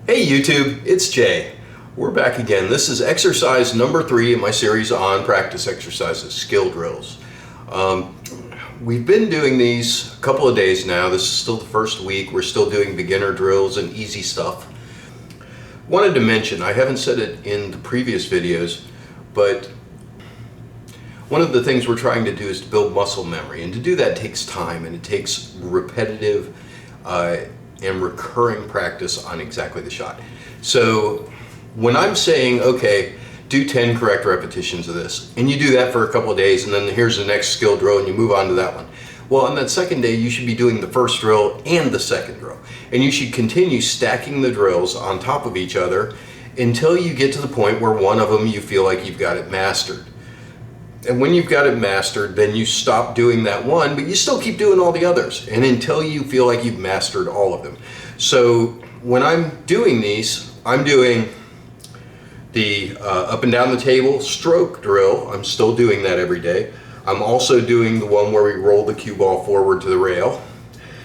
Hey YouTube, it's Jay. We're back again. This is exercise number 3 in my series on practice exercises, skill drills. We've been doing these a couple of days now. This is still the first week. We're still doing beginner drills and easy stuff. Wanted to mention, I haven't said it in the previous videos, but one of the things we're trying to do is to build muscle memory, and to do that takes time, and it takes repetitive and recurring practice on exactly the shot. So when I'm saying, okay, do 10 correct repetitions of this, and you do that for a couple of days, and then here's the next skill drill, and you move on to that one. Well, on that second day, you should be doing the first drill and the second drill. And you should continue stacking the drills on top of each other until you get to the point where one of them you feel like you've got it mastered. And when you've got it mastered, then you stop doing that one, but you still keep doing all the others, and until you feel like you've mastered all of them. So when I'm doing these, I'm doing the up and down the table stroke drill. I'm still doing that every day. I'm also doing the one where we roll the cue ball forward to the rail.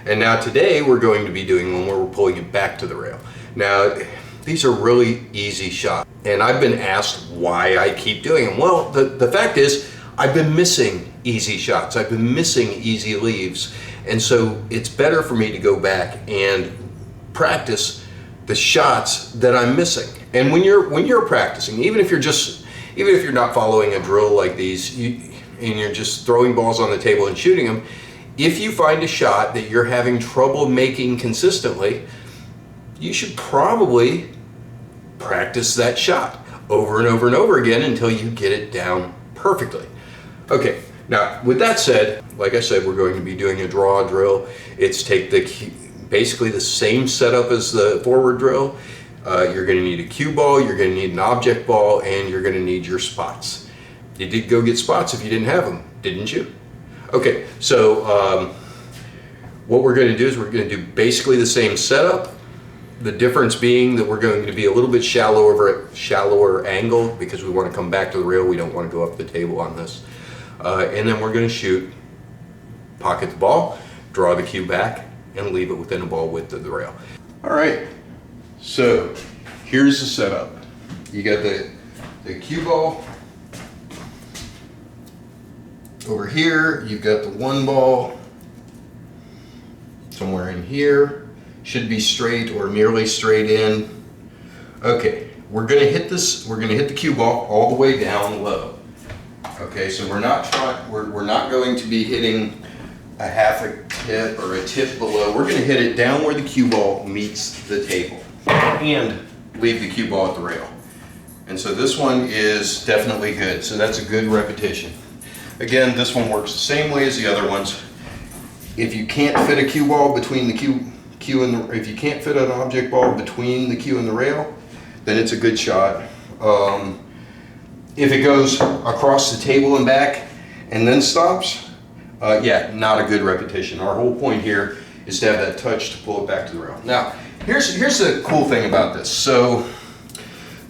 And now today we're going to be doing one where we're pulling it back to the rail. Now, these are really easy shots, and I've been asked why I keep doing them. Well, the fact is, I've been missing easy shots. I've been missing easy leaves, and so it's better for me to go back and practice the shots that I'm missing. And when you're practicing, even if you're not following a drill like these, and you're just throwing balls on the table and shooting them, if you find a shot that you're having trouble making consistently, you should probably practice that shot over and over and over again until you get it down perfectly. Okay, now with that said, like I said, we're going to be doing a draw drill. It's basically the same setup as the forward drill. You're going to need a cue ball, you're going to need an object ball, and you're going to need your spots. You did go get spots if you didn't have them, didn't you? Okay, so what we're going to do is we're going to do basically the same setup. The difference being that we're going to be a little bit shallower angle because we want to come back to the rail. We don't want to go up the table on this. And then we're going to shoot, pocket the ball, draw the cue back, and leave it within a ball width of the rail. All right, so here's the setup. You got the cue ball. Over here, you've got the one ball somewhere in here. Should be straight or nearly straight in. Okay, we're gonna hit the cue ball all the way down low. Okay, so we're not going to be hitting a half a tip or a tip below. We're gonna hit it down where the cue ball meets the table and leave the cue ball at the rail. And so this one is definitely good. So that's a good repetition. Again, this one works the same way as the other ones. If you can't fit a cue ball between the cue and if you can't fit an object ball between the cue and the rail, then it's a good shot. If it goes across the table and back and then stops, yeah, not a good repetition. Our whole point here is to have that touch to pull it back to the rail. Now, here's the cool thing about this. So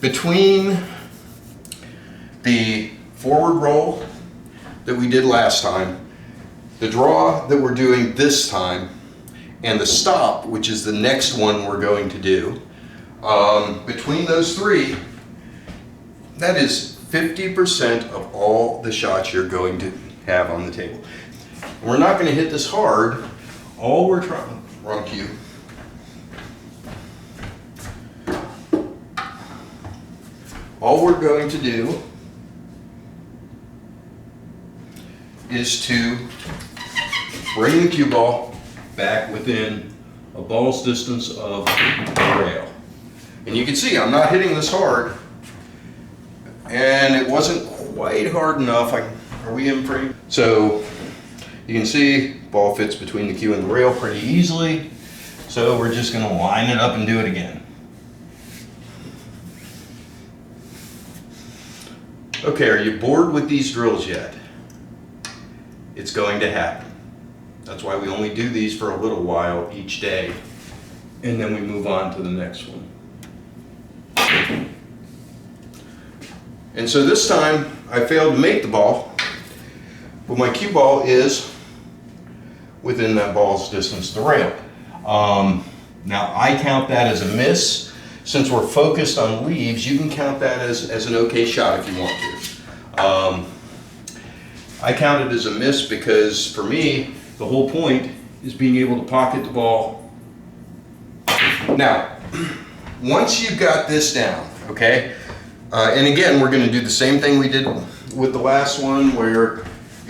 between the forward roll that we did last time, the draw that we're doing this time, and the stop, which is the next one we're going to do, between those three, that is 50% of all the shots you're going to have on the table. We're not going to hit this hard. All we're trying, wrong cue. All we're going to do is to bring the cue ball back within a ball's distance of the rail. And you can see I'm not hitting this hard, and it wasn't quite hard enough. Are we in frame? So you can see ball fits between the cue and the rail pretty easily. So we're just going to line it up and do it again. Okay, are you bored with these drills yet? It's going to happen. That's why we only do these for a little while each day, and then we move on to the next one. And so this time I failed to make the ball, but my cue ball is within that ball's distance to the rail. Now I count that as a miss since we're focused on leaves, you can count that as an okay shot if you want to. I count it as a miss because for me, the whole point is being able to pocket the ball. Now, once you've got this down, okay, and again, we're going to do the same thing we did with the last one, where you're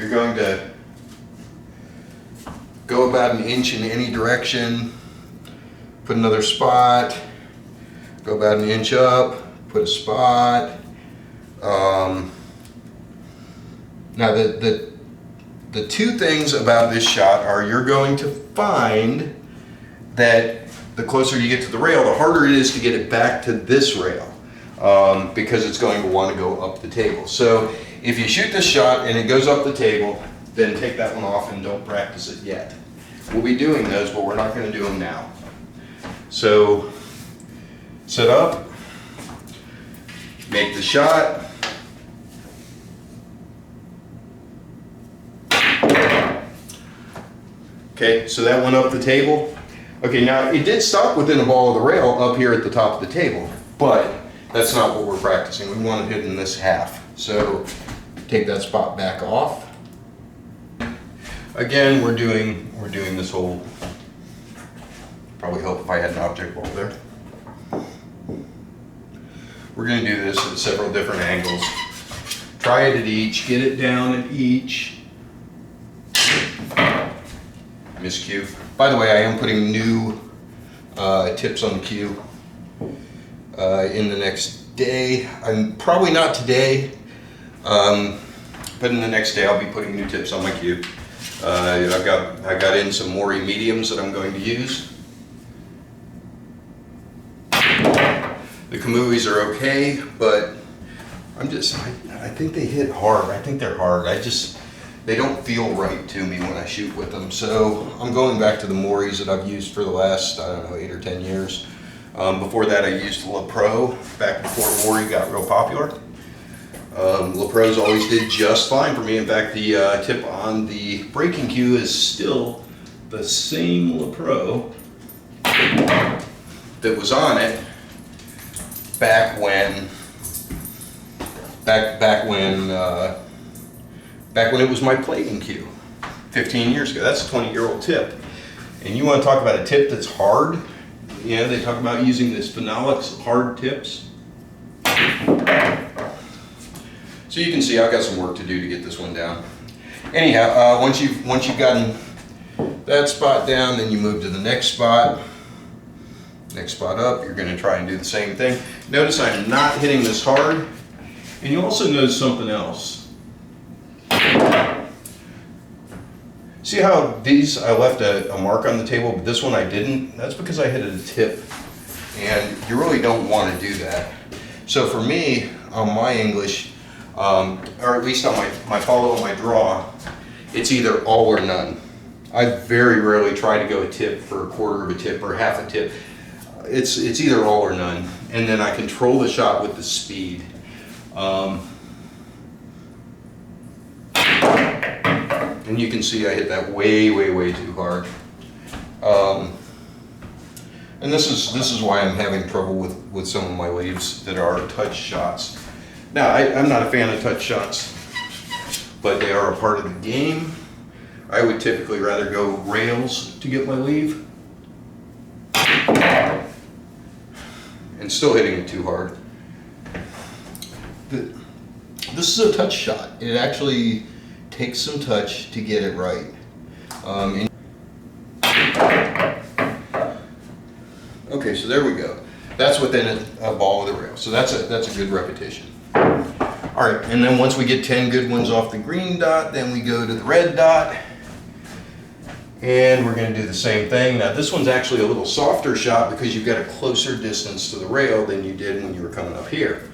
going to go about an inch in any direction, put another spot, go about an inch up, put a spot. Now the two things about this shot are you're going to find that the closer you get to the rail, the harder it is to get it back to this rail, because it's going to want to go up the table. So if you shoot this shot and it goes up the table, then take that one off and don't practice it yet. We'll be doing those, but we're not going to do them now. So set up, make the shot. Okay, so that went up the table. Okay, now it did stop within a ball of the rail up here at the top of the table, but that's not what we're practicing. We want to hit in this half. So take that spot back off. Again, we're doing this whole, probably help if I had an object ball there. We're going to do this at several different angles. Try it at each, get it down at each. Miscue. By the way, I am putting new tips on the cue in the next day. I'm probably not today, but in the next day I'll be putting new tips on my cue. I've got in some Mori mediums that I'm going to use. The Kamuis are okay, but I think they hit hard. I think they're hard. They don't feel right to me when I shoot with them. So I'm going back to the Moris that I've used for the last, I don't know, 8 or 10 years. Before that I used LaPro, back before Mori got real popular. LaPros always did just fine for me. In fact, the tip on the breaking cue is still the same LaPro that was on it back when it was my plating cue 15 years ago. That's a 20-year-old tip. And you want to talk about a tip that's hard? You know, they talk about using this Phenolics hard tips. So you can see I've got some work to do to get this one down. Anyhow, once you've gotten that spot down, then you move to the next spot. Next spot up, you're going to try and do the same thing. Notice I'm not hitting this hard. And you also notice something else. See how these, I left a mark on the table, but this one I didn't? That's because I hit a tip. And you really don't want to do that. So for me, on my English, or at least on my follow and my draw, it's either all or none. I very rarely try to go a tip for a quarter of a tip or half a tip. It's either all or none. And then I control the shot with the speed. And you can see I hit that way, way, way too hard. And this is why I'm having trouble with some of my leaves that are touch shots. Now, I'm not a fan of touch shots, but they are a part of the game. I would typically rather go rails to get my leave. And still hitting it too hard. This is a touch shot. It actually takes some touch to get it right. Okay, so there we go. That's within a ball with a rail. So that's a good repetition. All right, and then once we get 10 good ones off the green dot, then we go to the red dot. And we're going to do the same thing. Now this one's actually a little softer shot because you've got a closer distance to the rail than you did when you were coming up here.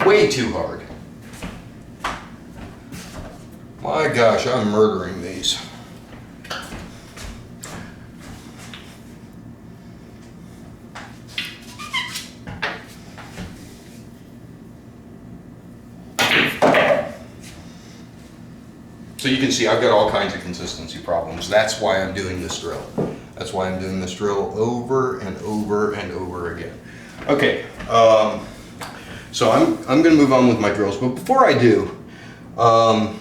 Way too hard. My gosh, I'm murdering these. So you can see I've got all kinds of consistency problems. That's why I'm doing this drill. That's why I'm doing this drill over and over and over again. Okay, so I'm going to move on with my drills, but before I do, I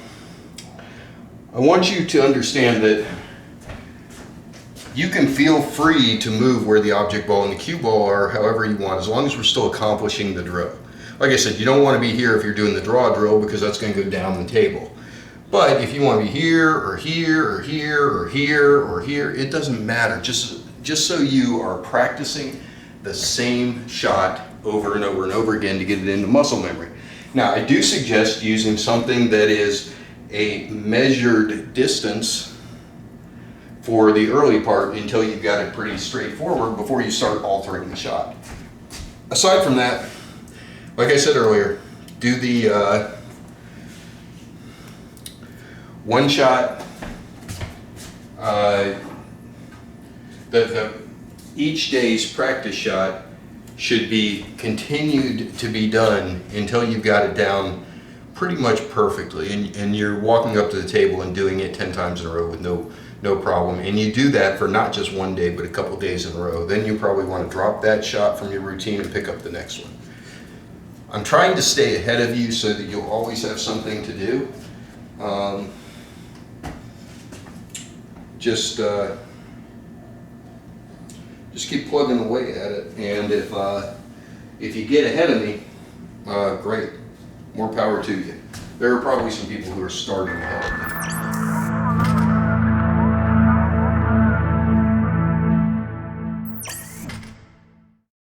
want you to understand that you can feel free to move where the object ball and the cue ball are however you want, as long as we're still accomplishing the drill. Like I said, you don't want to be here if you're doing the draw drill, because that's going to go down the table. But if you want to be here or here or here or here or here, it doesn't matter. Just so you are practicing the same shot over and over and over again to get it into muscle memory. Now, I do suggest using something that is a measured distance for the early part until you've got it pretty straightforward before you start altering the shot. Aside from that, like I said earlier, do the one shot, each day's practice shot should be continued to be done until you've got it down pretty much perfectly, and you're walking up to the table and doing it 10 times in a row with no problem. And you do that for not just one day, but a couple days in a row. Then you probably want to drop that shot from your routine and pick up the next one. I'm trying to stay ahead of you so that you'll always have something to do. Just keep plugging away at it, and if you get ahead of me, great, more power to you. There are probably some people who are starting ahead of me.